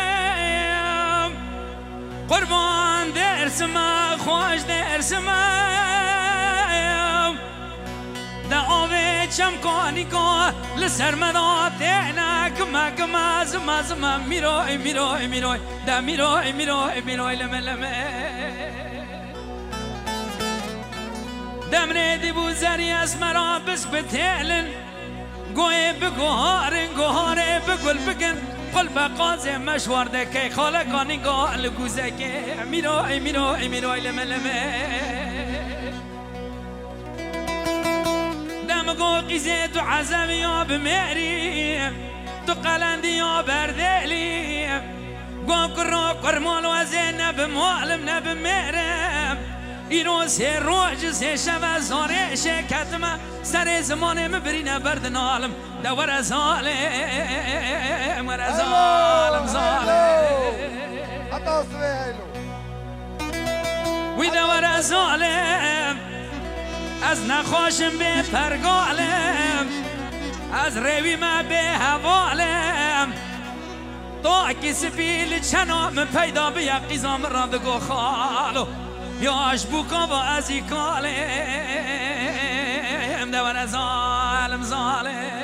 دلالیم قربان درسم خوش درسم دا آوه چمکانی که لسر مداتینا کما کما زما زما میروی میروی میروی دا میروی میروی میروی لمه لمه دمره دی بوزری از مرا بس بتیلن گوی بگوهارن گوهاره بگل بگن قلب قازه مشورده که خالقانی گال گوزه که میروی میروی میروی لمه لمه دمگو قیزه تو عزم یا بمیری تو قلندی یا بردلی گو کرو کرمال و زینب معلم نبمیرم ایرو سه روز سه شب زاره شکتم سر زمان مبرینه بردن عالم دور ظالم ور ظالم ظالم حتی سوی هیلو وی دور ظالم از نخواشم به پرگالم از روی ما به حوالم تو کسی بیل چنام پیدا به یقیزام را بگو خالو یاش بوکا با ازی کالم دور ظالم ظالم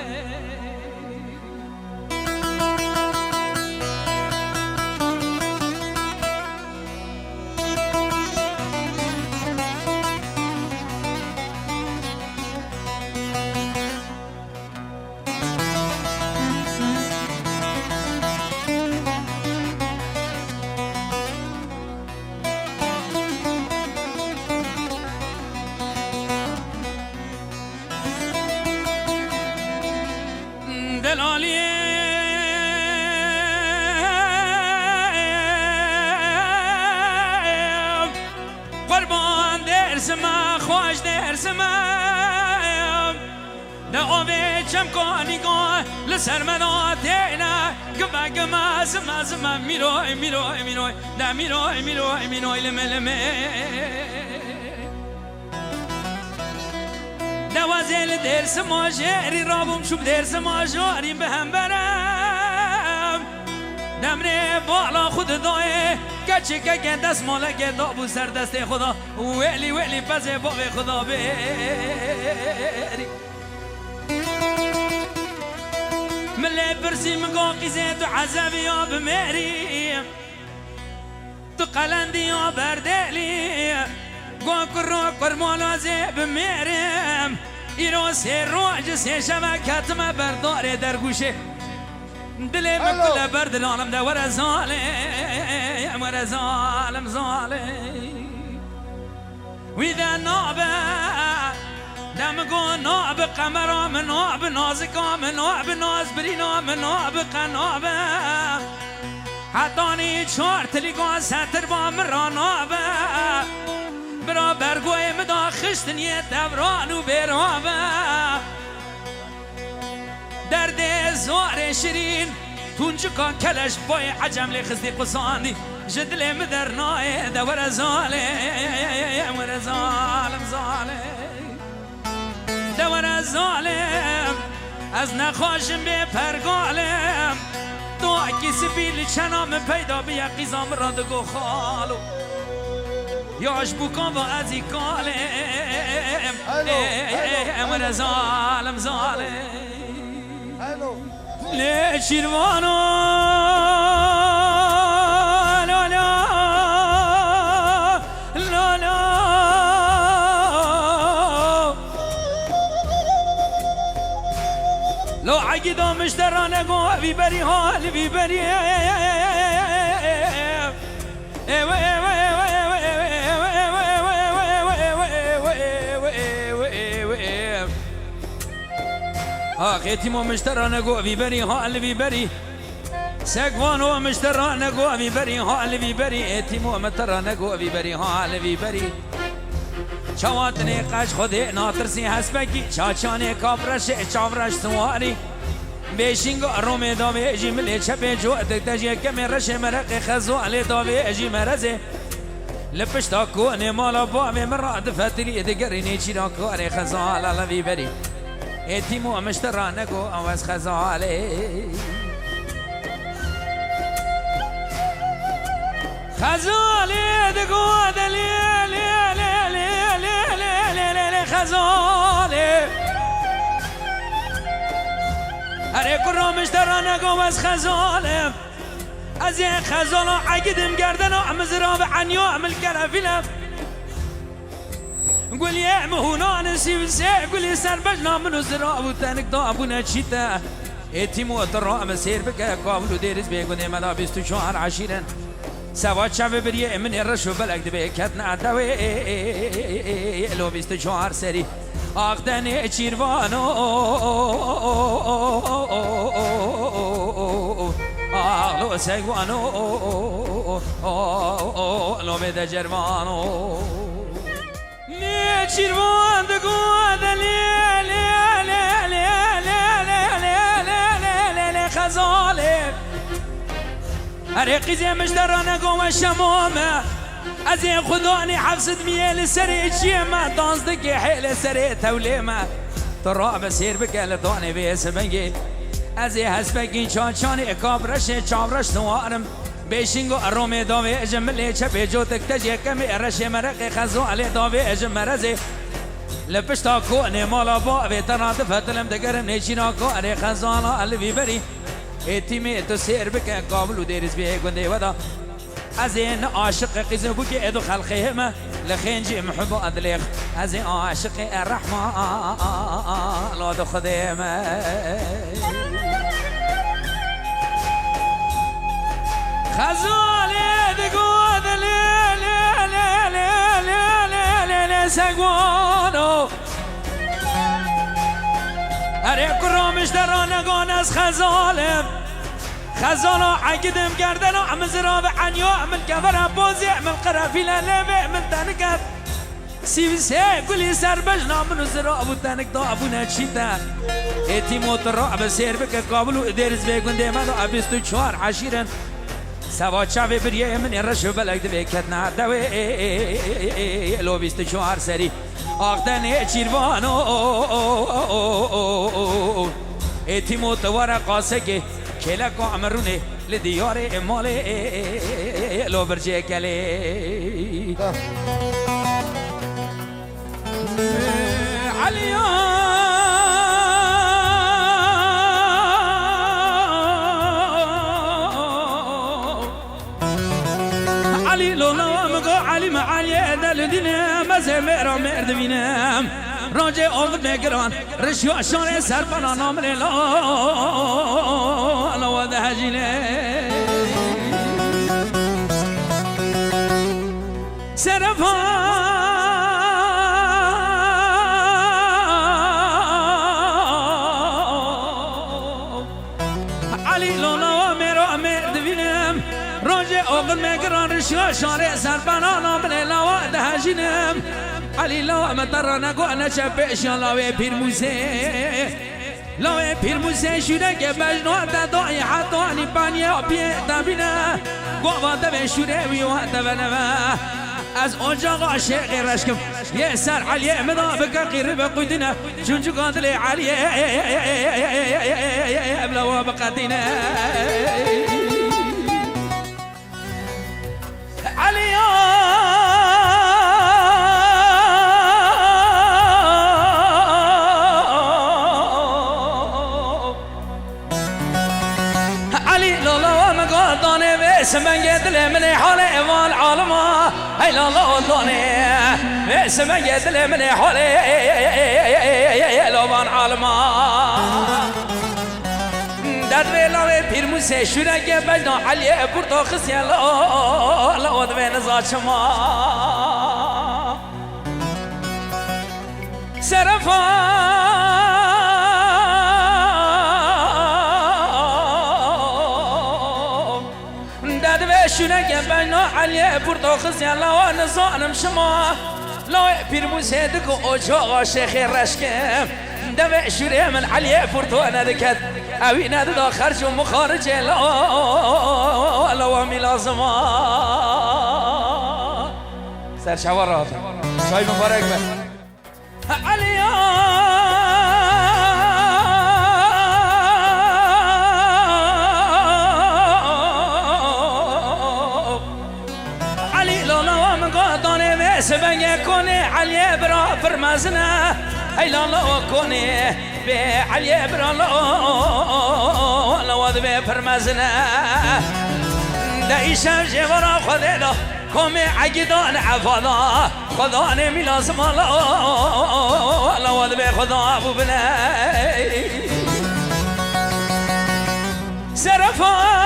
دلالیم قربان درسم خوش درسم ده آوه چمکانی گاه لسر مداتینا گما گما زما زما میروی میروی میروی ده میروی میروی میروی لمه لمه دوازل درس ماجری رابم شوب درس ماجری به هم برم نمره بالا خود دایه کچه که دست ماله که دابو سر دست خدا ویلی ویلی پس باب خدا بری مله برسی مگا قیزه تو عذابی یا بمیری تو قلندی یا بردلی گو کرو کرمالازه بمیرم ایرو سه روز سه شب کتم برداره در گوشه دلي بكل برد العالم ده ورا ظالم ورا ظالم ظالم وإذا نعبة دمقو نعب قمرا من نعب نازكا من نعب ناز برينا من نعب قنعبة حتاني چار تلقا ستر با مرا نعبة برا برگوی مدا خشتنیه دوران و برابه درد زوار شیرین تونجکا کلش بای عجم لخزدی قصاندی جدل مدرنای دور ظالم ور ظالم ظالم دور ظالم از نخواشم به پرگالم تو اکی سفیل چنام پیدا به یقیزام را دگو خالو یاش بکن با ازی کالم ور ظالم ظالم لی شیروانو لا لا لا لا لو عقیدو مشترانه گو بیبری حال بیبری آخیتی ما مشترانه گو بیبری حال بیبری سگوانو مشترانه گو بیبری حال بیبری ایتی ما مترانه گو بیبری حال بیبری چواتنی قش خودی ناترسی حسبکی چاچانه کابرش چاورش سواری بیشینگو رومی داوی اجی ملی چپی جو دکتجی کمی رش مرق خزوالی داوی اجی مرزه لپشتا کونی مالا باوی مراد فتری دگرینی چیرا کاری خزوال اللہ بیبری ایتی مو مشترانه گو اوز خزوالی خزوالی دگو دلی خزوالی هره کرا مشترانه گو از خزوالی از این خزالو عقیدم گردن و عمزرا به عنیو عمل کرفیلم قول يا مهونا نسيب السيف قول يا سربجنا من الزراء وتانك ضابونا تشيتا اتيمو الضراء مسير بك قابلو ديرز بيقول ملابس تشوار عشيرا سوات شعب بريه من الرشو بلق دبي كتنا عدوي لو بيست شوار سري اخدني چيروانو اغلو سيغوانو لو بيد جروانو چیروان دگو دلی خزاله هر قیزی مشترانه گو شمامه از این خدانی حفظت میل سری چیمه دانزدگی حیل سری تولیمه تراب سیر بکل دانی بیس بنگی از این حسبگی چانچانی اکابرش چاورش نوارم بیشینگو رومی داوی اجملی چپی جو تکتجی کمی رش مرق خزوالی داوی اجمرزی لپشتا کونی مالا باوی تنات فتلم دگرم نیچینا کاری خزوالا الوی بری ایتیمی تو سیر بکن قابلو دیرز بیه گنده ودا از این عاشق قیزو بکی ادو خلقی همه لخینجی محبو ادلیق از این عاشق الرحمن لادو خدیمه خزالي دقود لي سقوانو هري كرام اشترانا قون از خزالم خزالو عقدم گردنو عمزرا بعنيو عمل كفر بوزي عمل قرافيلا لبي من تنكت سيبسي كل سربجنا منو زرا ابو تنك دو ابو نشيتا اتي موتر بسير بك قابلو ادرس بيكون ديما دو ابستو چوار عشيرن سواد شاوی بریه من رشو بلک دوی کتنا دوی لو بیست چوار سری آقدن چیروانو ایتی موتوار قاسه که کلکو عمرونه لدیار اماله لو برجه کلی علیان علي لو نوامقو علي معالي دلدنا مزه غزه مرا مرد بینم راجع آمد مگران رشیا شانه سرپنان آمر لا واده هجینه سرفا علی لالا مرا مرد بینم راجع آقل مگران رشیا شانه سرپنان آمر لا واده هجینم علی لا مدر نگو انا چپشان لاوی پیر موسه لاوی پیر موسه شوره که بجنوان دای حتانی پانی آپیه دبینه گواده به شوره ویواده بنوه از اونجا عاشق رشکم یه سر علی مدا بکر قیره بقیدینه چونچو قادل علی ابلوا بقدینه علی سمعي دل من حال إيمان عالما هاي لا لا دوني سمعي دل من حال إيمان عالما در بلاوی پیر موسی شوره که بجنا علی برتو خسیه لا ود به نزاع شما سرفا شونه که بنا علی برتو خسیه لا نزاعم شما لا پیر موسی دکو اجاق شیخ رشکم دم شوره من علی برتو انا دکت اوی ندد آخرج و مخارج لا وامی لازما سر شوارات شای مبارک به علی علی لالا و مقادانه بسبنگه کنه علی برا فرمازنه ای لالا کنه به علی برالا لواد به فرمازنه دایشم جوارا خدا دا کم عقیدان عفادا خدا نمی لازم لواد به خدا ابو بنه سرفا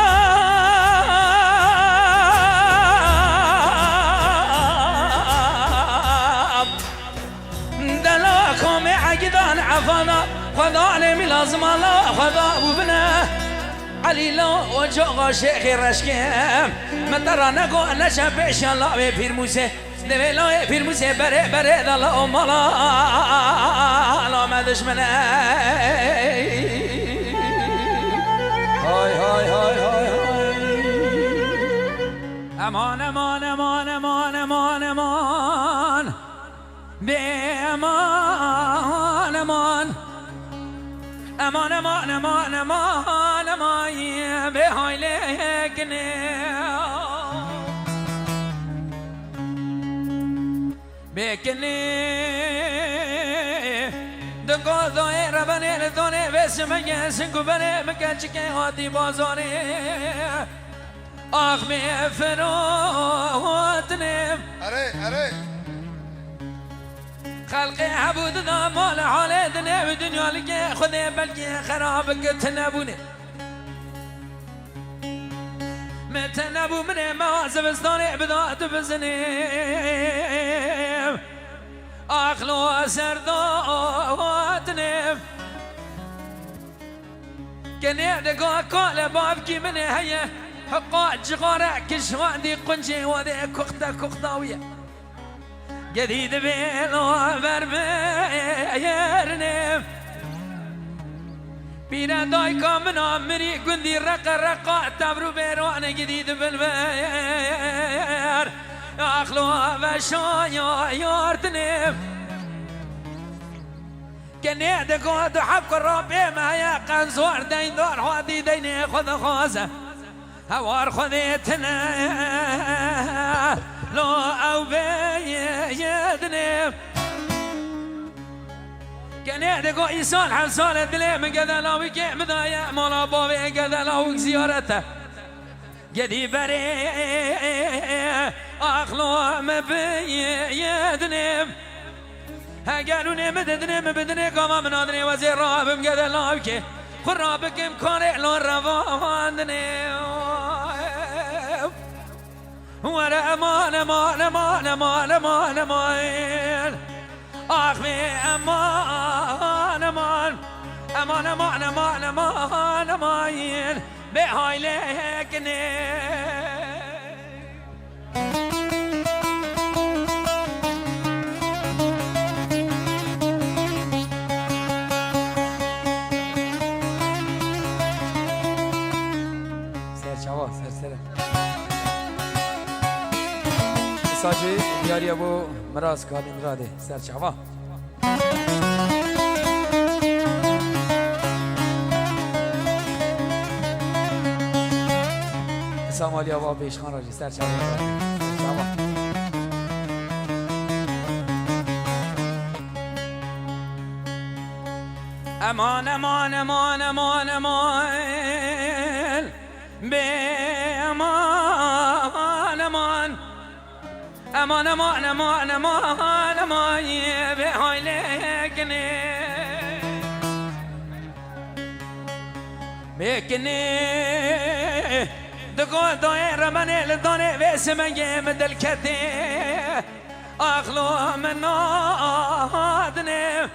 دلا کم عقیدان عفادا خدا نمی لازم الله خدا ابو بنه علی لا وجاق شیخ رشکم من در نگو نشم پیشان لا پیر موسی دوی لا پیر موسی بره دلا مالا لا مدش منه های های های های امان امان امان امان امان امان به امان امان امان امان امان امان امان به حاله کنه بکنه دکو دوی ربنه لدونه بس مگه سنگو بره مگه چکه حادی بازاره آخ می فروتنم اره خلق حبود دا مال حال دنیا و دنیا لگه خودی بلکه خراب کت نبونه مت نبو منه موازه بستانه بدات بزنیم اخلو سرداتنم کنه دقا کال باب کی منه هیه حقا جغاره کشوان دی قنجه و دی کختاویه جديد بيلو بربيرنم بينا دايكا من عمري قندي رقا تبرو بيروان جديد بالبير اخلو بشايا يارتنم كني دقو دحب ربي ما يا قنزور دين دار هادي ديني خذ خوزه هوار خذيتنا لو او بيدني كان دقو انسان حسان دلي من قذا لا وكي مدايا مولا بابي قذا لا زيارته قدي بري أخلوم بيدنم قالوا مددنم بدني قام من أدني وزير رابم قد لابك خرابك مكاني لون رفاندني ولا أمان أمان أمان أمان أمان أمان أخمي أمان أمان أمان أمان أمان أمان أمان بهاي لكني سرچاوا سرسره ساجي دیاری ابو مراز کالین راده سرچاوا سامالی آوا بیشخان راجی سرچاوا سرچاوا امان امان امان امان امان به امان امان امان امان امان امان امان به های لکنه بکنه دقو دایر من لدانه ویس من یم دل کته اخلو من نادنه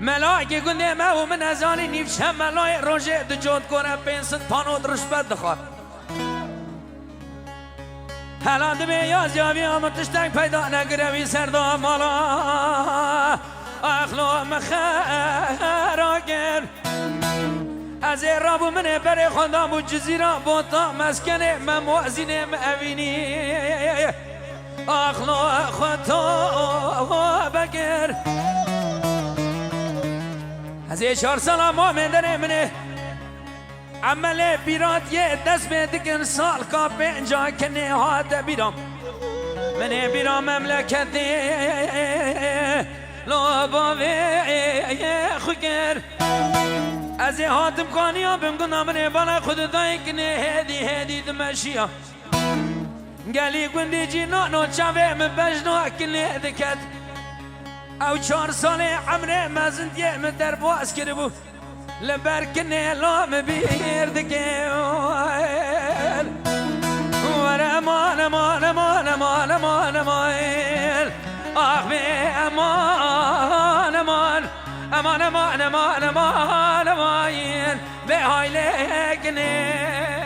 ملائکه گنده ما و من ازانی نیفشم ملای روژه دجود کنم پینست پانود رشبت دخواه حالا دمی یاز یاوی آمتشتنگ پیدا نگروی سردا مالا اخلو مخراگر از رابو منه بره خدا بو جزیره بوتا مسکنه من موازینه مأوینی اخلو خطا بگر از 4 سال مومن داره منه عمل بیرات یه دست به دکن سال کا 50 کنه هات بیرام منه بیرام مملکتی لاباوی خوگر از هاتم کانیا بمگنا منه بالا خود دای کنه هدی دمشیا گلی گندی جینانو چاوه مبجنو کنه دکت او 4 سال عمره مازندیه مدر باز کرده بو لبرکنه لام بیردگه ور امان امان امان امان امان امان آخ بی امان امان امان امان امان امان امان به های لکنه